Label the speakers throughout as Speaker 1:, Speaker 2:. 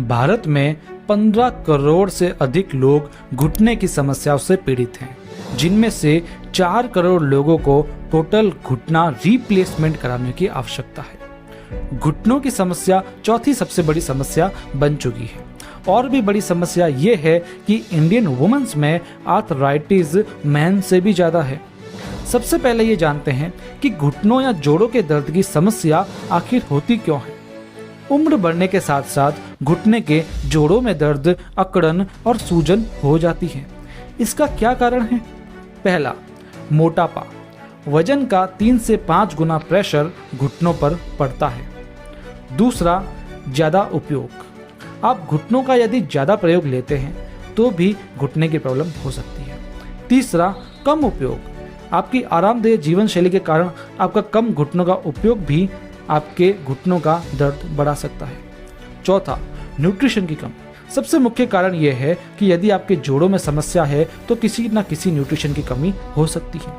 Speaker 1: भारत में 15 करोड़ से अधिक लोग घुटने की समस्याओं से पीड़ित हैं, जिनमें से 4 करोड़ लोगों को टोटल घुटना रिप्लेसमेंट कराने की आवश्यकता है। घुटनों की समस्या चौथी सबसे बड़ी समस्या बन चुकी है। और भी बड़ी समस्या ये है कि इंडियन वुमेन्स में आर्थराइटिस मैन से भी ज़्यादा है। सबसे पहले ये जानते हैं कि घुटनों या जोड़ों के दर्द की समस्या आखिर होती क्यों है। उम्र बढ़ने के साथ साथ घुटने के जोड़ों में दर्द, अकड़न और सूजन हो जाती है। इसका क्या कारण है? पहला, मोटापा। वजन का 3 से 5 गुना प्रेशर घुटनों पर पड़ता है। दूसरा, ज़्यादा उपयोग। आप घुटनों का यदि ज़्यादा प्रयोग लेते हैं तो भी घुटने की प्रॉब्लम हो सकती है। तीसरा, कम उपयोग। आपकी आरामदेह जीवन शैली के कारण आपका कम घुटनों का उपयोग भी आपके घुटनों का दर्द बढ़ा सकता है। चौथा, न्यूट्रिशन की कमी। सबसे मुख्य कारण यह है कि यदि आपके जोड़ों में समस्या है तो किसी न किसी न्यूट्रिशन की कमी हो सकती है।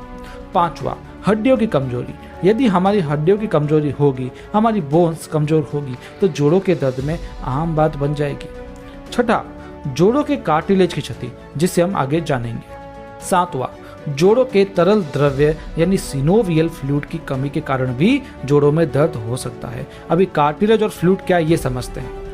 Speaker 1: पांचवा, हड्डियों की कमजोरी। यदि हमारी हड्डियों की कमजोरी होगी, हमारी बोन्स कमजोर होगी तो जोड़ों के दर्द में आम बात बन जाएगी। छठा, जोड़ों के कार्टिलेज की क्षति, जिसे हम आगे जानेंगे। सातवां, जोड़ों के तरल द्रव्य यानी सिनोवियल फ्लूइड की कमी के कारण भी जोड़ों में दर्द हो सकता है। अभी कार्टिलेज और फ्लूइड क्या है ये समझते हैं।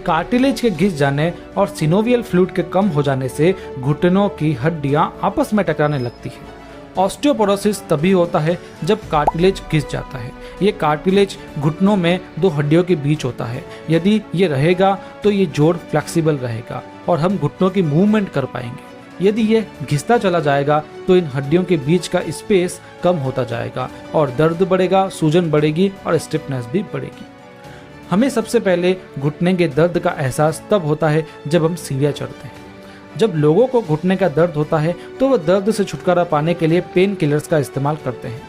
Speaker 1: कार्टिलेज के घिस जाने और सिनोवियल फ्लूइड के कम हो जाने से घुटनों की हड्डियां आपस में टकराने लगती है। ऑस्टियोपोरोसिस तभी होता है जब कार्टिलेज घिस जाता है। ये कार्टिलेज घुटनों में दो हड्डियों के बीच होता है। यदि ये रहेगा तो ये जोड़ फ्लेक्सिबल रहेगा और हम घुटनों की मूवमेंट कर पाएंगे। यदि ये घिसता चला जाएगा तो इन हड्डियों के बीच का स्पेस कम होता जाएगा और दर्द बढ़ेगा, सूजन बढ़ेगी और स्टिफनेस भी बढ़ेगी। हमें सबसे पहले घुटने के दर्द का एहसास तब होता है जब हम सीढ़ियाँ चढ़ते हैं। जब लोगों को घुटने का दर्द होता है तो वो दर्द से छुटकारा पाने के लिए पेन किलर्स का इस्तेमाल करते हैं।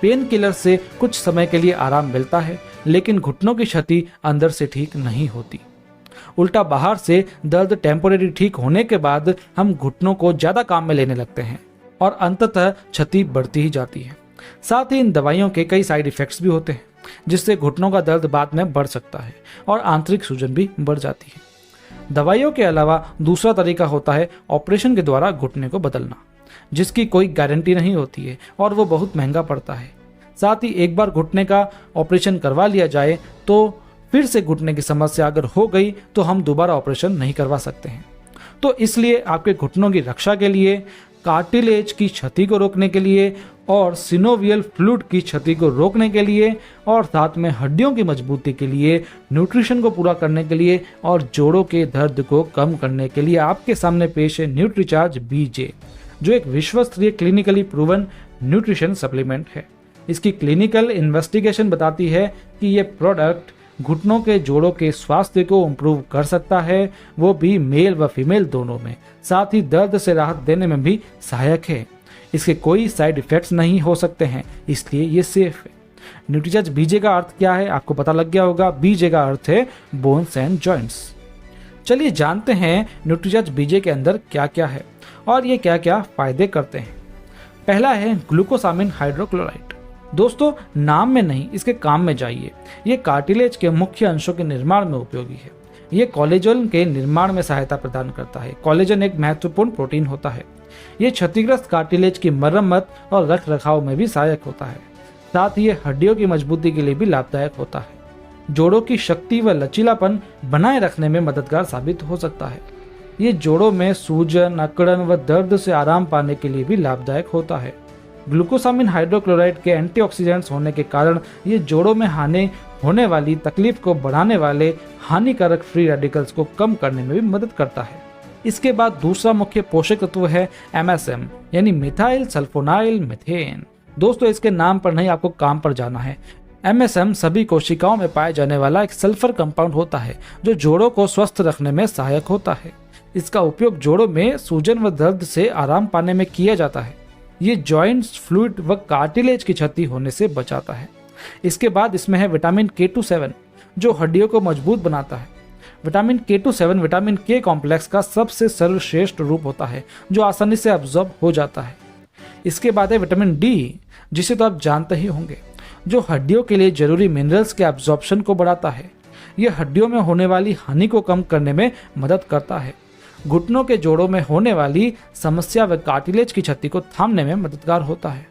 Speaker 1: पेन किलर से कुछ समय के लिए आराम मिलता है, लेकिन घुटनों की क्षति अंदर से ठीक नहीं होती। उल्टा बाहर से दर्द टेम्पोरेरी ठीक होने के बाद हम घुटनों को ज्यादा काम में लेने लगते हैं और अंततः क्षति बढ़ती ही जाती है। साथ ही इन दवाइयों के कई साइड इफेक्ट्स भी होते हैं, जिससे घुटनों का दर्द बाद में बढ़ सकता है और आंतरिक सूजन भी बढ़ जाती है। दवाइयों के अलावा दूसरा तरीका होता है ऑपरेशन के द्वारा घुटने को बदलना, जिसकी कोई गारंटी नहीं होती है और वो बहुत महंगा पड़ता है। साथ ही एक बार घुटने का ऑपरेशन करवा लिया जाए तो फिर से घुटने की समस्या अगर हो गई तो हम दोबारा ऑपरेशन नहीं करवा सकते हैं। तो इसलिए आपके घुटनों की रक्षा के लिए, कार्टिलेज की क्षति को रोकने के लिए और सिनोवियल फ्लूइड की क्षति को रोकने के लिए और साथ में हड्डियों की मजबूती के लिए, न्यूट्रिशन को पूरा करने के लिए और जोड़ों के दर्द को कम करने के लिए आपके सामने पेश है न्यूट्रीचार्ज बीजे, जो एक विश्वस्तरीय क्लिनिकली प्रूवन न्यूट्रिशन सप्लीमेंट है। इसकी क्लिनिकल इन्वेस्टिगेशन बताती है कि ये प्रोडक्ट घुटनों के जोड़ों के स्वास्थ्य को इम्प्रूव कर सकता है, वो भी मेल व फीमेल दोनों में। साथ ही दर्द से राहत देने में भी सहायक है। इसके कोई साइड इफेक्ट्स नहीं हो सकते हैं, इसलिए ये सेफ है। न्यूट्रीचार्ज बीजे का अर्थ क्या है आपको पता लग गया होगा। बीजे का अर्थ है बोन्स एंड जॉइंट्स। चलिए जानते हैं न्यूट्रीचार्ज बीजे के अंदर क्या क्या है और ये क्या क्या फायदे करते हैं। पहला है ग्लूकोसामिन हाइड्रोक्लोराइड। दोस्तों, नाम में नहीं इसके काम में जाइए। ये कार्टिलेज के मुख्य अंशों के निर्माण में उपयोगी है। ये कोलेजन के निर्माण में सहायता प्रदान करता है। कोलेजन एक महत्वपूर्ण प्रोटीन होता है। ये क्षतिग्रस्त कार्टिलेज की मरम्मत और रख रखाव में भी सहायक होता है। साथ ही ये हड्डियों की मजबूती के लिए भी लाभदायक होता है। जोड़ों की शक्ति व लचीलापन बनाए रखने में मददगार साबित हो सकता है। ये जोड़ों में सूजन, अकड़न व दर्द से आराम पाने के लिए भी लाभदायक होता है। ग्लूकोसामिन हाइड्रोक्लोराइड के एंटीऑक्सीडेंट्स होने के कारण ये जोड़ों में होने वाली तकलीफ को बढ़ाने वाले हानिकारक फ्री रेडिकल्स को कम करने में भी मदद करता है। इसके बाद दूसरा मुख्य पोषक तत्व है MSM यानी मिथाइल सल्फोनाइल मीथेन। दोस्तों, इसके नाम पर नहीं आपको काम पर जाना है। MSM सभी कोशिकाओं में पाए जाने वाला एक सल्फर कंपाउंड होता है जो जोड़ों को स्वस्थ रखने में सहायक होता है। इसका उपयोग जोड़ों में सूजन व दर्द से आराम पाने में किया जाता है। ये जॉइंट्स, फ्लूइड व कार्टिलेज की क्षति होने से बचाता है। इसके बाद इसमें है विटामिन K27 जो हड्डियों को मजबूत बनाता है। Vitamin K27 vitamin K complex का सबसे सर्वश्रेष्ठ रूप होता है जो आसानी से अब्जॉर्ब हो जाता है। इसके बाद है विटामिन D, जिसे तो आप जानते ही होंगे, जो हड्डियों के लिए जरूरी मिनरल्स के अब्जॉर्प्शन को बढ़ाता है। यह हड्डियों में होने वाली हानि को कम करने में मदद करता है। घुटनों के जोड़ों में होने वाली समस्या व कार्टिलेज की क्षति को थामने में मददगार होता है।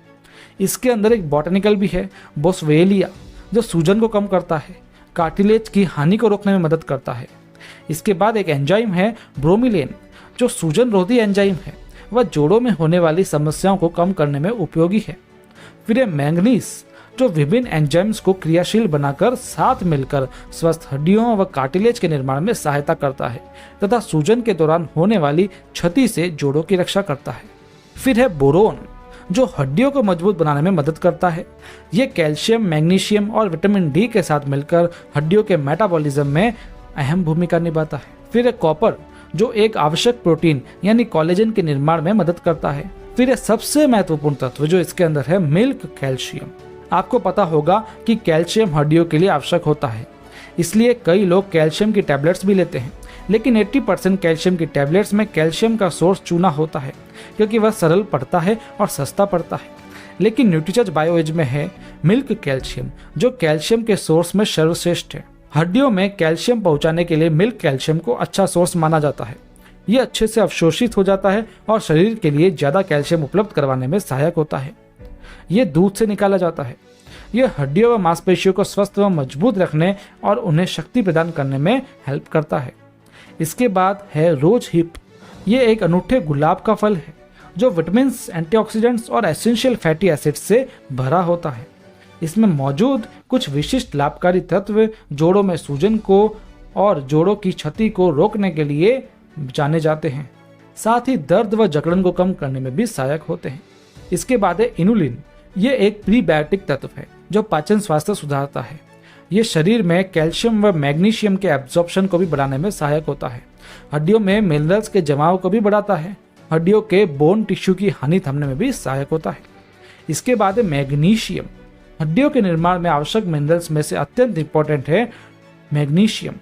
Speaker 1: इसके अंदर एक बॉटनिकल भी है, बोसवेलिया, जो सूजन को कम करता है, कार्टिलेज की हानि को रोकने में मदद करता है। इसके बाद एक एंजाइम है ब्रोमिलेन, जो सूजन रोधी एंजाइम है, वह जोड़ों में होने वाली समस्याओं को कम करने में उपयोगी है। फिर है मैंगनीज, जो विभिन्न एंजाइम्स को क्रियाशील बनाकर साथ मिलकर स्वस्थ हड्डियों व कार्टिलेज के निर्माण में सहायता करता है तथा सूजन के दौरान होने वाली क्षति से जोड़ों की रक्षा करता है। फिर है बोरोन, जो हड्डियों को मजबूत बनाने में मदद करता है। ये कैल्शियम, मैग्नीशियम और विटामिन डी के साथ मिलकर हड्डियों के मेटाबॉलिज्म में अहम भूमिका निभाता है। फिर है कॉपर, जो एक आवश्यक प्रोटीन यानी कोलेजन के निर्माण में मदद करता है। फिर है सबसे महत्वपूर्ण तत्व जो इसके अंदर है, मिल्क कैल्शियम। आपको पता होगा कि कैल्शियम हड्डियों के लिए आवश्यक होता है, इसलिए कई लोग कैल्शियम की टैबलेट्स भी लेते हैं। लेकिन 80% कैल्शियम की टैबलेट्स में कैल्शियम का सोर्स चूना होता है, क्योंकि वह सरल पड़ता है और सस्ता पड़ता है। लेकिन न्यूट्रीचार्ज बायोएज में है मिल्क कैल्शियम, जो कैल्शियम के सोर्स में सर्वश्रेष्ठ है। हड्डियों में कैल्शियम पहुंचाने के लिए मिल्क कैल्शियम को अच्छा सोर्स माना जाता है। ये अच्छे से अवशोषित हो जाता है और शरीर के लिए ज्यादा कैल्शियम उपलब्ध करवाने में सहायक होता है। ये दूध से निकाला जाता है। यह हड्डियों व मांसपेशियों को स्वस्थ व मजबूत रखने और उन्हें शक्ति प्रदान करने में हेल्प करता है। इसके बाद है रोज हिप। ये एक अनूठे गुलाब का फल है, जो विटामिन, एंटीऑक्सीडेंट्स और एसेंशियल फैटी एसिड्स से भरा होता है। इसमें मौजूद कुछ विशिष्ट लाभकारी तत्व जोड़ों में सूजन को और जोड़ों की क्षति को रोकने के लिए जाने जाते हैं। साथ ही दर्द व जकड़न को कम करने में भी सहायक होते हैं। इसके बाद है इनुलिन। ये एक प्रीबायोटिक तत्व है जो पाचन स्वास्थ्य सुधारता है। ये शरीर में कैल्शियम व मैग्नीशियम के एब्जॉर्प्शन को भी बढ़ाने में सहायक होता है। हड्डियों में मिनरल्स के जमाव को भी बढ़ाता है। हड्डियों के बोन टिश्यू की हानि थमने में भी सहायक होता है। इसके बाद है मैग्नीशियम। हड्डियों के निर्माण में आवश्यक मिनरल्स में से अत्यंत इंपॉर्टेंट है मैग्नीशियम।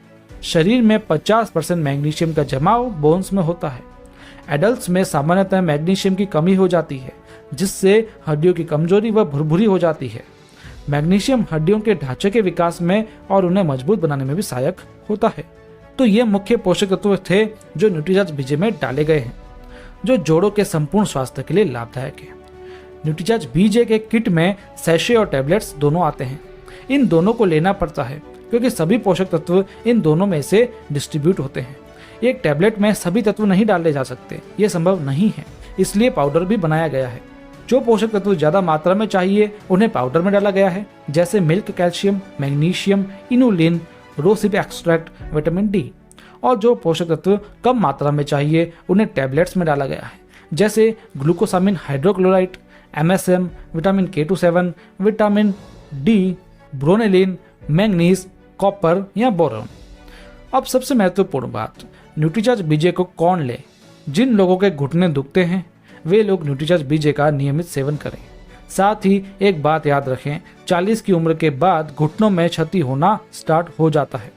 Speaker 1: शरीर में 50% मैग्नीशियम का जमाव बोन्स में होता है। एडल्ट्स में सामान्यतः मैग्नीशियम की कमी हो जाती है, जिससे हड्डियों की कमजोरी व भुरभुरी हो जाती है। मैग्नीशियम हड्डियों के ढांचे के विकास में और उन्हें मजबूत बनाने में भी सहायक होता है। तो ये मुख्य पोषक तत्व थे जो न्यूट्रीचार्ज बीजे में डाले गए हैं, जो जोड़ों के संपूर्ण स्वास्थ्य के लिए लाभदायक है। न्यूट्रीचार्ज बीजे के किट में सैशे और टैबलेट्स दोनों आते हैं। इन दोनों को लेना पड़ता है क्योंकि सभी पोषक तत्व इन दोनों में से डिस्ट्रीब्यूट होते हैं। एक टैबलेट में सभी तत्व नहीं डाले जा सकते, ये संभव नहीं है, इसलिए पाउडर भी बनाया गया है। जो पोषक तत्व ज्यादा मात्रा में चाहिए उन्हें पाउडर में डाला गया है, जैसे milk calcium, magnesium, inulin, rosehip extract, vitamin D. और जो पोषक तत्व कम मात्रा में चाहिए उन्हें टैबलेट्स में डाला गया है, जैसे glucosamine hydrochloride, MSM, vitamin K27, vitamin D, bromelain, manganese, copper या बोरॉन। अब सबसे महत्वपूर्ण बात, न्यूट्रीचार्ज बीजे को कौन ले? जिन लोगों के घुटने दुखते हैं वे लोग न्यूट्रीचार्ज बीजे का नियमित सेवन करें। साथ ही एक बात याद रखें, 40 की उम्र के बाद घुटनों में क्षति होना स्टार्ट हो जाता है,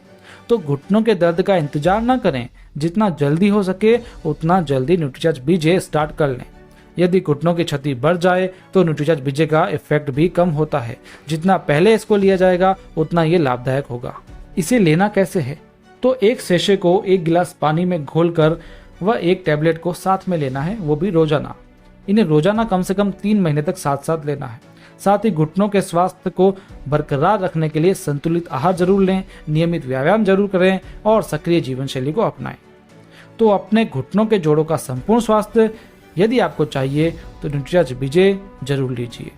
Speaker 1: तो घुटनों के दर्द का इंतजार न करें। जितना जल्दी हो सके उतना जल्दी न्यूट्रीचार्ज बीजे स्टार्ट कर लें। यदि घुटनों की क्षति बढ़ जाए तो न्यूट्रीचार्ज बीजे का इफेक्ट भी कम होता है। जितना पहले इसको लिया जाएगा उतना ये लाभदायक होगा। इसे लेना कैसे है? तो एक सेशे को 1 गिलास पानी में घोलकर वह एक टैबलेट को साथ में लेना है, वो भी रोजाना। इन्हें रोजाना कम से कम 3 महीने तक साथ साथ लेना है। साथ ही घुटनों के स्वास्थ्य को बरकरार रखने के लिए संतुलित आहार जरूर लें, नियमित व्यायाम जरूर करें और सक्रिय जीवन शैली को अपनाएं। तो अपने घुटनों के जोड़ों का संपूर्ण स्वास्थ्य यदि आपको चाहिए तो न्यूट्रीचार्ज बीजे जरूर लीजिए।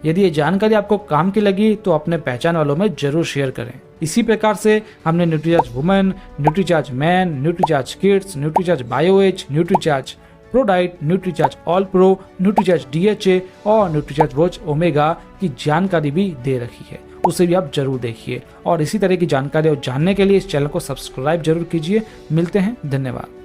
Speaker 1: यदि ये जानकारी आपको काम की लगी तो अपने पहचान वालों में जरूर शेयर करें। इसी प्रकार से हमने Nutricharge women, Nutricharge man, Nutricharge kids, Nutricharge BioAge, Nutricharge pro diet, Nutricharge all pro, Nutricharge DHA और न्यूट्रीचार्ज रोज ओमेगा की जानकारी भी दे रखी है, उसे भी आप जरूर देखिए। और इसी तरह की जानकारी और जानने के लिए इस चैनल को सब्सक्राइब जरूर कीजिए। मिलते हैं, धन्यवाद।